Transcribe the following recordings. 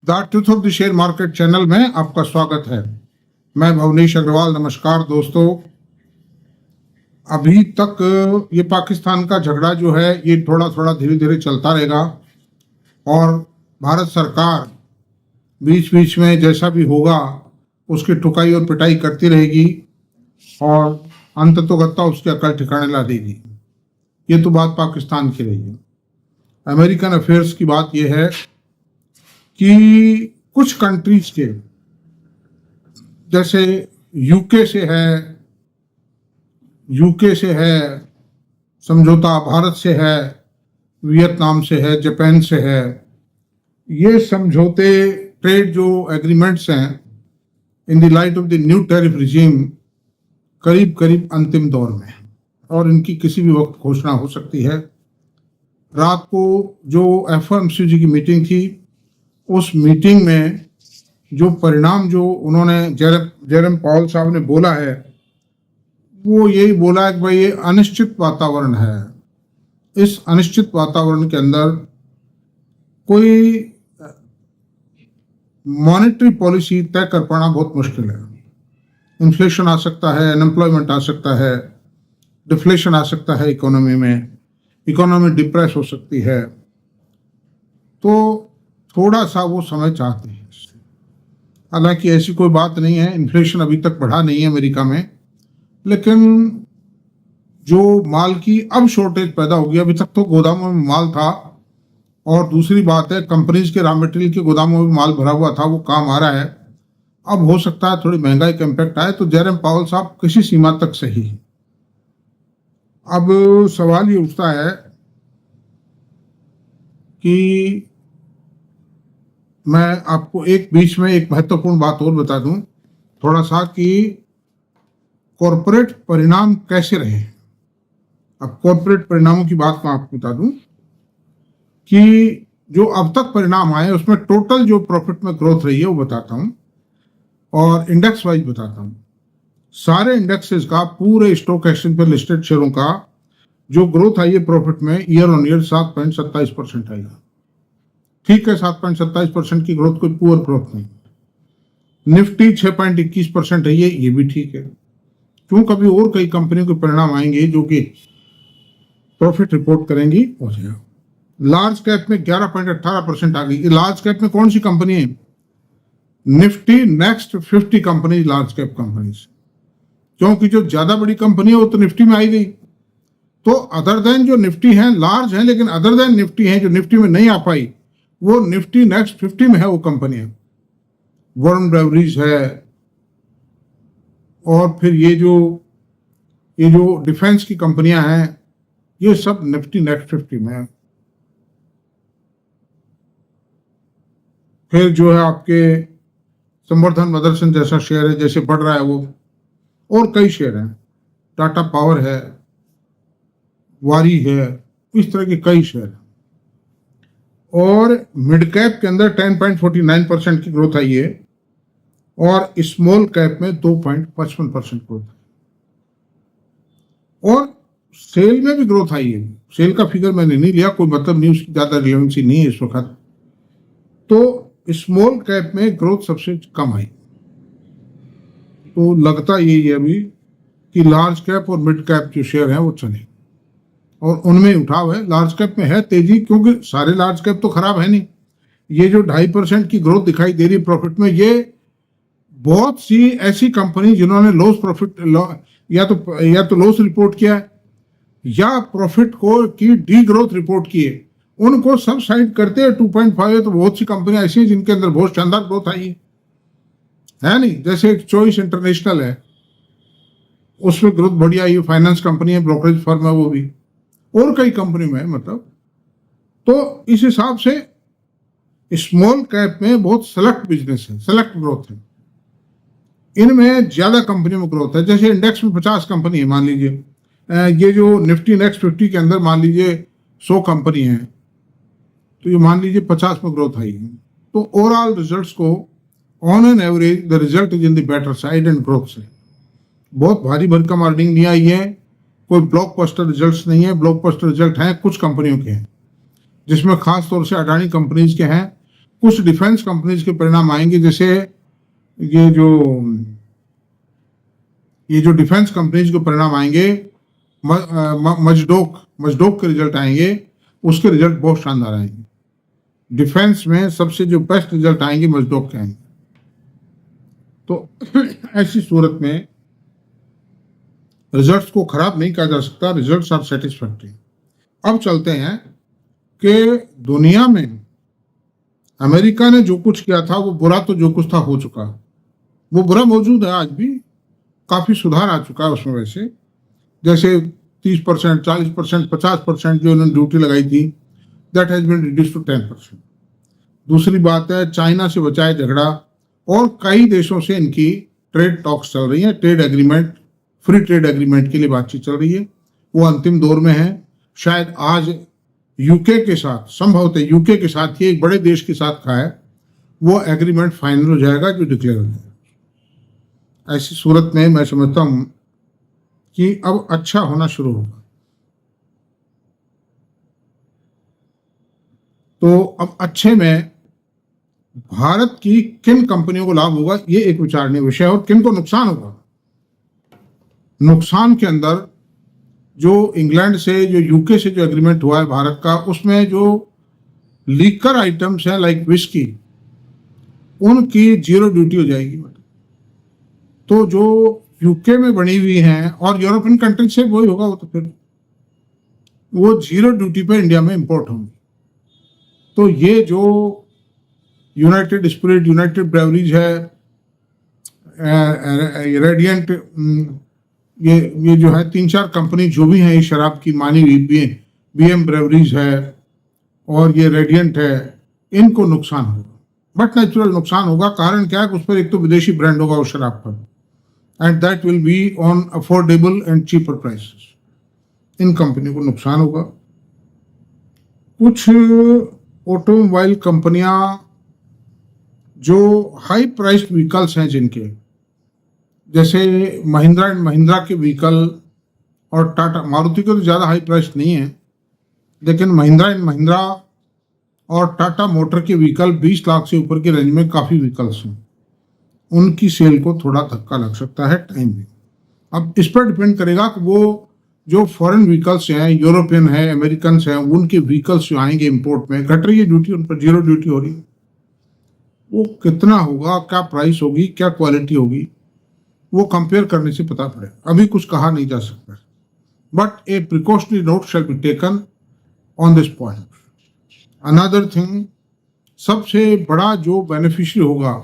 The truth of the share market channel में आपका स्वागत है। मैं भवनीश अग्रवाल। नमस्कार दोस्तों। अभी तक ये पाकिस्तान का झगड़ा जो है ये थोड़ा थोड़ा धीरे धीरे चलता रहेगा और भारत सरकार बीच बीच में जैसा भी होगा उसकी ठुकाई और पिटाई करती रहेगी और अंततोगत्ता उसकी अकल ठिकाने ला देगी। ये तो बात पाकिस्तान की रही है। अमेरिकन अफेयर्स की बात यह है कि कुछ कंट्रीज के जैसे यूके से है समझौता, भारत से है, वियतनाम से है, जापान से है। ये समझौते ट्रेड जो एग्रीमेंट्स हैं in the light of the new tariff regime करीब करीब अंतिम दौर में और इनकी किसी भी वक्त घोषणा हो सकती है। रात को जो FOMC की मीटिंग थी उस मीटिंग में जो परिणाम जो उन्होंने जेरम पावल साहब ने बोला है वो यही बोला है कि भाई ये अनिश्चित वातावरण है। इस अनिश्चित वातावरण के अंदर कोई मॉनेटरी पॉलिसी तय कर पाना बहुत मुश्किल है। इन्फ्लेशन आ सकता है, अनएम्प्लॉयमेंट आ सकता है, डिफ्लेशन आ सकता है इकोनॉमी में, इकोनॉमी डिप्रेस हो सकती है। तो थोड़ा सा वो समय चाहते हैं। हालांकि ऐसी कोई बात नहीं है, इन्फ्लेशन अभी तक बढ़ा नहीं है अमेरिका में, लेकिन जो माल की अब शॉर्टेज पैदा होगी, अभी तक तो गोदामों में माल था। और दूसरी बात है कंपनीज के रॉ मटेरियल के गोदामों में माल भरा हुआ था, वो काम आ रहा है। अब हो सकता है थोड़ी महंगाई का इम्पैक्ट आए, तो जेरम पावल साहब किसी सीमा तक सही है। अब सवाल ये उठता है कि मैं आपको बीच में एक महत्वपूर्ण बात और बता दूं थोड़ा सा कि कॉरपोरेट परिणाम कैसे रहे। अब कॉरपोरेट परिणामों की बात मैं आपको बता दूं कि जो अब तक परिणाम आए उसमें टोटल जो प्रॉफिट में ग्रोथ रही है वो बताता हूं और इंडेक्स वाइज बताता हूं। सारे इंडेक्सेस का, पूरे स्टॉक एक्सचेंज पर लिस्टेड शेयरों का जो ग्रोथ आई है प्रॉफिट में ईयर ऑन ईयर 7.27% आएगा। ठीक है, 7.27% की ग्रोथ कोई पुअर ग्रोथ नहीं। निफ्टी 6.21% है, ये भी ठीक है। क्यों, कभी और कई कंपनियों के परिणाम आएंगे जो कि प्रॉफिट रिपोर्ट करेंगी। लार्ज कैप में 11.18% आ गई। लार्ज कैप में कौन सी कंपनी है? Nifty next 50 company large cap companies, क्योंकि जो ज्यादा बड़ी कंपनी है वो तो निफ्टी में आई गई। तो अदर देन जो निफ्टी है लार्ज है, लेकिन अदर देन निफ्टी है जो निफ्टी में नहीं आ पाई, वो निफ्टी नेक्स्ट 50 में है वो कंपनी है। वॉरेन ब्रेवरीज है और फिर ये जो डिफेंस की कंपनियां हैं ये सब निफ्टी नेक्स्ट 50 में है। फिर जो है आपके संवर्धन मदरसन जैसा शेयर है, जैसे बढ़ रहा है वो, और कई शेयर हैं। टाटा पावर है, वारी है, इस तरह के कई शेयर हैं। और मिड कैप के अंदर 10.49% की ग्रोथ आई है और स्मॉल कैप में 2.55% ग्रोथ है। और सेल में भी ग्रोथ आई है। सेल का फिगर मैंने नहीं लिया, कोई मतलब नहीं, उसकी ज्यादा रिलेवेंसी नहीं है इस वक्त। तो स्मॉल कैप में ग्रोथ सबसे कम आई। तो लगता यही है अभी कि लार्ज कैप और मिड कैप जो शेयर हैं वो चले और उनमें उठाव है। लार्ज कैप में है तेजी, क्योंकि सारे लार्ज कैप तो खराब है नहीं। ये जो 2.5% की ग्रोथ दिखाई दे रही है प्रॉफिट में, ये बहुत सी ऐसी कंपनी जिन्होंने लॉस प्रॉफिट या तो लॉस रिपोर्ट किया है या प्रॉफिट को की डी ग्रोथ रिपोर्ट की है, उनको सब साइड करते हैं 2.5 है। तो बहुत सी कंपनियां ऐसी हैं जिनके अंदर बहुत शानदार ग्रोथ आई है नहीं। जैसे एक चॉइस इंटरनेशनल है, उसमें ग्रोथ बढ़िया आई है। फाइनेंस कंपनी है, ब्रोकरेज फर्म है वो भी, और कई कंपनी में मतलब। तो इस हिसाब से स्मॉल कैप में बहुत सेलेक्ट बिजनेस है, सेलेक्ट ग्रोथ है। इनमें ज्यादा कंपनियों में ग्रोथ है। जैसे इंडेक्स में 50 कंपनी है मान लीजिए, ये जो निफ्टी नेक्स्ट 50 के अंदर मान लीजिए 100 कंपनी है, तो ये मान लीजिए 50 में ग्रोथ आई है। तो ओवरऑल रिजल्ट्स को on an average the result is in the better side and growth से। बहुत भारी भरकम अर्निंग नहीं आई है, कोई ब्लॉकबस्टर रिजल्ट्स नहीं है। ब्लॉकबस्टर रिजल्ट हैं कुछ कंपनियों के हैं, जिसमें खास तौर से अडानी कंपनीज के हैं, कुछ डिफेंस कंपनीज के परिणाम आएंगे, जैसे ये जो डिफेंस कंपनीज के परिणाम आएंगे, मजडोक के रिजल्ट आएंगे, उसके रिजल्ट बहुत शानदार आएंगे। डिफेंस में सबसे जो बेस्ट रिजल्ट आएंगे मजडोक के आएंगे। तो ऐसी सूरत में रिजल्ट्स को खराब नहीं कहा जा सकता, रिजल्ट्स आर सेटिस्फैक्टरी। अब चलते हैं कि दुनिया में अमेरिका ने जो कुछ किया था वो बुरा तो जो कुछ था हो चुका, वो बुरा मौजूद है, आज भी काफी सुधार आ चुका है उसमें। वैसे जैसे 30%, 40%, 50% जो उन्होंने ड्यूटी लगाई थी, that has been reduce to 10%। दूसरी बात है, चाइना से बचाए झगड़ा और कई देशों से इनकी ट्रेड टॉक्स चल रही है, trade agreement, free trade agreement के लिए बातचीत चल रही है, वो अंतिम दौर में है। शायद आज यूके के साथ, संभवतः यूके के साथ ही एक बड़े देश के साथ का है, वो एग्रीमेंट फाइनल हो जाएगा जो डिक्लेयर हो जाएगा। ऐसी सूरत में मैं समझता हूं कि अब अच्छा होना शुरू होगा। तो अब अच्छे में भारत की किन कंपनियों को लाभ होगा, ये एक विचारणीय विषय है, और किन को नुकसान होगा। नुकसान के अंदर जो इंग्लैंड से, जो यूके से जो एग्रीमेंट हुआ है भारत का, उसमें जो लीकर आइटम्स हैं लाइक विस्की, उनकी 0 ड्यूटी हो जाएगी। तो जो यूके में बनी हुई हैं और यूरोपियन कंट्री से वही होगा, वो तो फिर वो 0 ड्यूटी पे इंडिया में इंपोर्ट होंगी। तो ये जो यूनाइटेड स्पिरिट, यूनाइटेड ब्रेवरीज है, रेडियंट, ये जो है 3-4 कंपनी जो भी हैं, ये शराब की मानी हुई, बीएम ब्रेवरीज है और ये रेडियंट है, इनको नुकसान होगा, बट नेचुरल नुकसान होगा। कारण क्या है, उस पर एक तो विदेशी ब्रांड होगा उस शराब पर, and that will be on affordable and cheaper prices. इन कंपनियों को नुकसान होगा। कुछ ऑटोमोबाइल कंपनियां जो हाई प्राइस्ड व्हीकल्स हैं जिनके, जैसे महिंद्रा एंड महिंद्रा के व्हीकल और टाटा, मारुति के तो ज़्यादा हाई प्राइस नहीं है, लेकिन महिंद्रा एंड महिंद्रा और टाटा मोटर के व्हीकल 20 लाख से ऊपर के रेंज में काफ़ी व्हीकल्स हैं, उनकी सेल को थोड़ा धक्का लग सकता है टाइम में। अब इस पर डिपेंड करेगा कि वो जो फॉरेन व्हीकल्स हैं, यूरोपियन है, अमेरिकन हैं, उनके व्हीकल्स जो आएंगे इंपोर्ट में, घट रही है ड्यूटी, उन पर 0 ड्यूटी हो रही है, वो कितना होगा, क्या प्राइस होगी, क्या क्वालिटी होगी, वो कंपेयर करने से पता पड़ेगा। अभी कुछ कहा नहीं जा सकता, but A precautionary note shall be taken on this point. Another thing, सबसे बड़ा जो बेनिफिशियरी होगा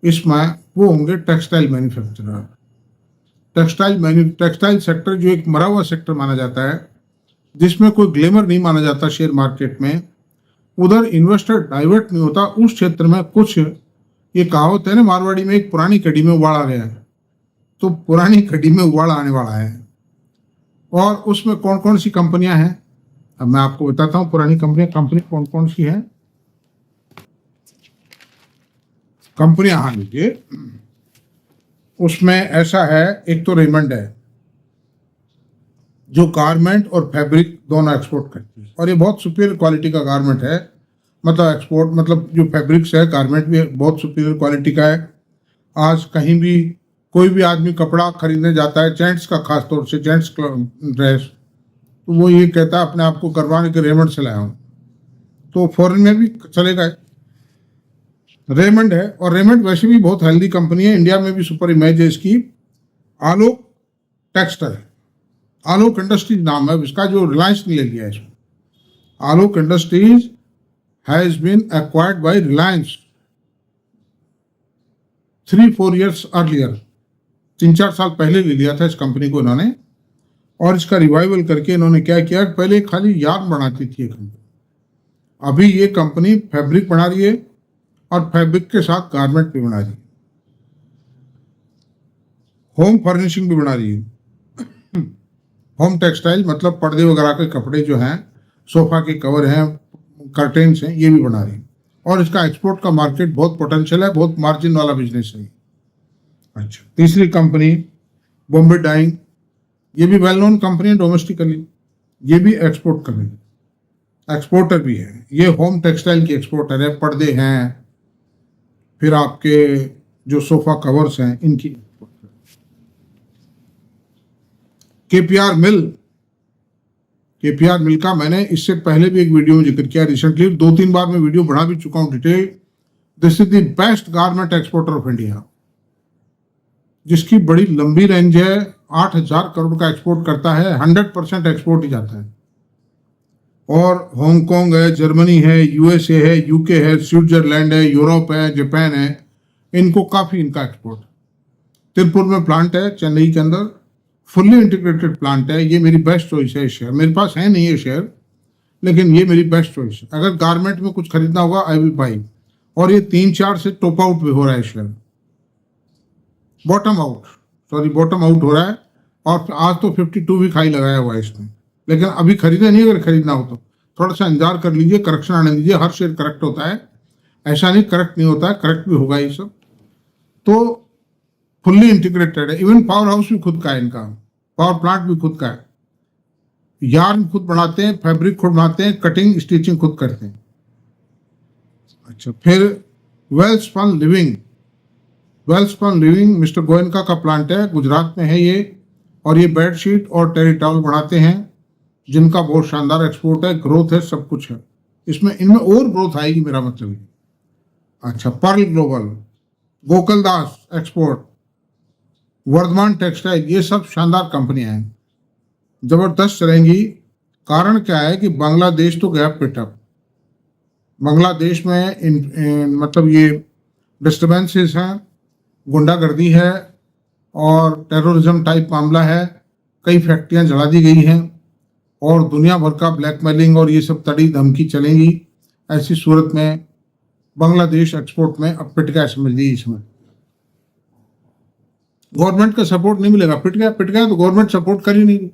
इसमें वो होंगे टेक्सटाइल मैन्युफैक्चरर। टेक्सटाइल सेक्टर जो एक मरा हुआ सेक्टर माना जाता है, जिसमें कोई ग्लैमर नहीं माना जाता शेयर मार्केट में, उधर इन्वेस्टर डाइवर्ट नहीं होता, उस क्षेत्र में कुछ, ये कहावत है ना मारवाड़ी में, एक पुरानी कड़ी में उबाल आ गया है, तो पुरानी कड़ी में उबाल आने वाला है। और उसमें कौन कौन सी कंपनियां हैं, अब मैं आपको बताता हूं पुरानी कंपनी कौन कौन सी हैं। कंपनियां, हाँ लीजिए, उसमें ऐसा है, एक तो रेमंड है जो गारमेंट और फैब्रिक दोनों एक्सपोर्ट करती है, और ये बहुत सुपीरियर क्वालिटी का गारमेंट है, मतलब एक्सपोर्ट, मतलब जो फैब्रिक्स है, गारमेंट भी बहुत सुपीरियर क्वालिटी का है। आज कहीं भी कोई भी आदमी कपड़ा खरीदने जाता है, जेंट्स का खास तौर से, जेंट्स ड्रेस, तो वो ये कहता है अपने आप को करवाने के रेमंड से लाया हूँ, तो फॉरेन में भी चलेगा। रेमंड है, और रेमंड वैसे भी बहुत हेल्दी कंपनी है, इंडिया में भी सुपर इमेज है इसकी। आलोक टेक्सटाइल, आलोक इंडस्ट्रीज नाम है इसका, जो रिलायंस ने ले लिया है इसमें। Alok industries has been acquired by Reliance 3-4 years earlier, 3-4 साल पहले ले लिया था इस कंपनी को इन्होंने, और इसका रिवाइवल करके इन्होंने क्या किया, पहले खाली यार्न बनाती थी ये कंपनी, अभी ये कंपनी फैब्रिक बना रही है और फैब्रिक के साथ गारमेंट भी बना रही है, होम फर्निशिंग भी बना रही है। होम टेक्सटाइल मतलब पर्दे वगैरह के कपड़े जो हैं, सोफा के कवर हैं, कर्टेन्स हैं, ये भी बना रही है, और इसका एक्सपोर्ट का मार्केट बहुत पोटेंशियल है, बहुत मार्जिन वाला बिजनेस है। अच्छा, तीसरी कंपनी बॉम्बे डाइंग, ये भी वेल नोन कंपनी है डोमेस्टिकली, ये भी एक्सपोर्ट कर रही है। एक्सपोर्टर भी है। ये होम टेक्सटाइल की एक्सपोर्टर है, पर्दे हैं, फिर आपके जो सोफा कवर्स हैं इनकी। केपीआर मिल का मैंने इससे पहले भी एक वीडियो में जिक्र किया, रिसेंटली 2-3 बार मैं वीडियो बढ़ा भी चुका हूं detail. This is the best garment exporter of India, जिसकी बड़ी लंबी रेंज है, 8,000 करोड़ का एक्सपोर्ट करता है, 100% एक्सपोर्ट ही जाता है। और हांगकांग है, जर्मनी है, यूएसए है, यूके है, स्विट्जरलैंड है, यूरोप है, जापान है, इनको काफी इनका एक्सपोर्ट। तिरुपुर में प्लांट है, चेन्नई के अंदर, फुल्ली इंटीग्रेटेड प्लांट है। ये मेरी बेस्ट चॉइस है शेयर, मेरे पास है नहीं ये शेयर, लेकिन ये मेरी बेस्ट चॉइस है। अगर गारमेंट में कुछ खरीदना होगा आई विल बाई। और ये 3-4 से टॉप आउट भी हो रहा है शेयर, बॉटम आउट हो रहा है। और आज तो 52 भी खाई लगाया हुआ है इसमें, लेकिन अभी खरीदे नहीं। अगर खरीदना हो तो थोड़ा सा इंतजार कर लीजिए, करेक्शन आने दीजिए। हर शेयर करेक्ट होता है, ऐसा नहीं करेक्ट नहीं होता है, करेक्ट भी होगा ये सब। तो फुल्ली इंटीग्रेटेड है, इवन पावर हाउस भी खुद का है इनका, पावर प्लांट भी खुद का है। यार्न खुद बनाते हैं, फैब्रिक खुद बनाते हैं, कटिंग स्टिचिंग खुद करते हैं। अच्छा, फिर वेलस्पन लिविंग मिस्टर गोयनका का प्लांट है, गुजरात में है ये। और ये बेडशीट और टेरी टॉवल बनाते हैं, जिनका बहुत शानदार एक्सपोर्ट है, ग्रोथ है, सब कुछ है इसमें। इनमें और ग्रोथ आएगी, मेरा मतलब है। अच्छा, pearl global, Gokaldas export, Vardhman textile, ये सब शानदार कंपनियां हैं, जबरदस्त चलेंगी। कारण क्या है कि बांग्लादेश तो गया पिटअप। बांग्लादेश में मतलब ये डिस्टर्बेंसेस हैं, गुंडागर्दी है और टेररिज्म टाइप मामला है। कई फैक्ट्रियां जला दी गई हैं और दुनिया भर का ब्लैकमेलिंग और ये सब तड़ी धमकी चलेंगी। ऐसी सूरत में बांग्लादेश एक्सपोर्ट में अब पिट गया, समझ लीजिए। इसमें गवर्नमेंट का सपोर्ट नहीं मिलेगा, पिट गया तो गवर्नमेंट सपोर्ट कर ही नहीं।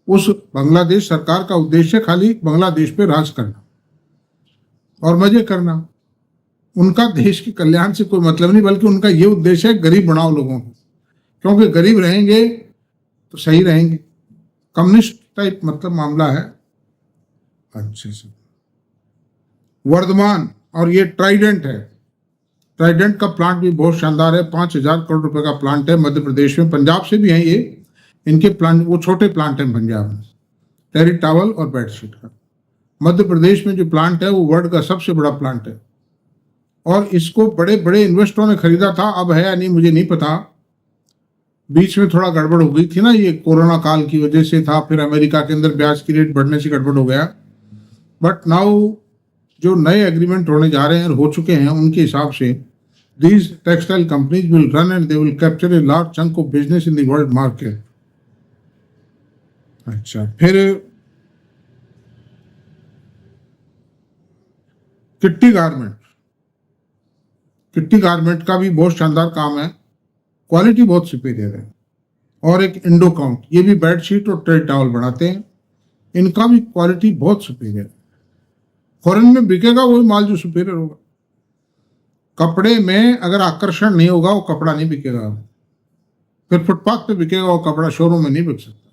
उस बांग्लादेश सरकार का उद्देश्य खाली बांग्लादेश पे राज करना और मजे करना। उनका देश के कल्याण से कोई मतलब नहीं, बल्कि उनका ये उद्देश्य है गरीब बनाओ लोगों को, क्योंकि गरीब रहेंगे तो सही रहेंगे। कम्युनिस्ट टाइप मतलब मामला है। अच्छे से वर्धमान, और ये ट्राइडेंट है। ट्राइडेंट का प्लांट भी बहुत शानदार है, 5,000 करोड़ रुपए का प्लांट है मध्य प्रदेश में। पंजाब से भी है ये, इनके प्लांट वो छोटे प्लांट हैं पंजाब में, टेरी टॉवल और बेडशीट का। मध्य प्रदेश में जो प्लांट है वो वर्ल्ड का सबसे बड़ा प्लांट है और इसको बड़े बड़े इन्वेस्टरों ने खरीदा था। अब है या नहीं मुझे नहीं पता, बीच में थोड़ा गड़बड़ हो गई थी ना, ये कोरोना काल की वजह से था, फिर अमेरिका के अंदर ब्याज की रेट बढ़ने से गड़बड़ हो गया। बट नाउ जो नए एग्रीमेंट होने जा रहे हैं और हो चुके हैं, उनके हिसाब से these textile companies will run and they will capture a large chunk of business in the world market. अच्छा, फिर किट्टी गारमेंट का भी बहुत शानदार काम है, क्वालिटी बहुत सुपीरियर है। और एक इंडो काउंट, ये भी बेडशीट और टेरी टॉवल बनाते हैं, इनका भी क्वालिटी बहुत सुपीरियर है। फॉरेन में बिकेगा वही माल जो सुपीरियर होगा। कपड़े में अगर आकर्षण नहीं होगा वो कपड़ा नहीं बिकेगा। फिर फुटपाथ पे बिकेगा वो कपड़ा, शोरूम में नहीं बिक सकता,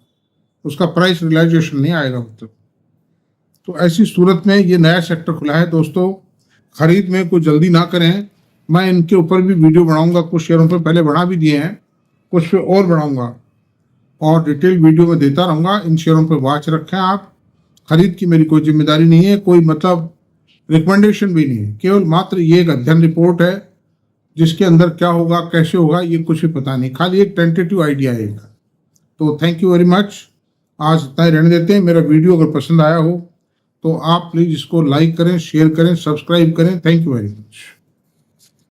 उसका प्राइस रियलाइजेशन नहीं आएगा मतलब। तो ऐसी सूरत में ये नया सेक्टर खुला है दोस्तों, खरीद में कुछ जल्दी ना करें। मैं इनके ऊपर भी वीडियो बनाऊंगा, कुछ शेयरों पे पहले बना भी दिए हैं, कुछ पे और बनाऊंगा और डिटेल वीडियो में देता रहूंगा। इन शेयरों पे वॉच रखें आप। खरीद की मेरी कोई जिम्मेदारी नहीं है, कोई मतलब रिकमेंडेशन भी नहीं है, केवल मात्र ये एक अध्ययन रिपोर्ट है जिसके अंदर क्या होगा कैसे होगा ये कुछ भी पता नहीं, खाली एक टेंटेटिव आइडिया है इनका। तो थैंक यू वेरी मच, आज इतना ही रहने देते हैं। मेरा वीडियो अगर पसंद आया हो तो आप प्लीज़ इसको लाइक करें, शेयर करें, सब्सक्राइब करें। Thank you very much.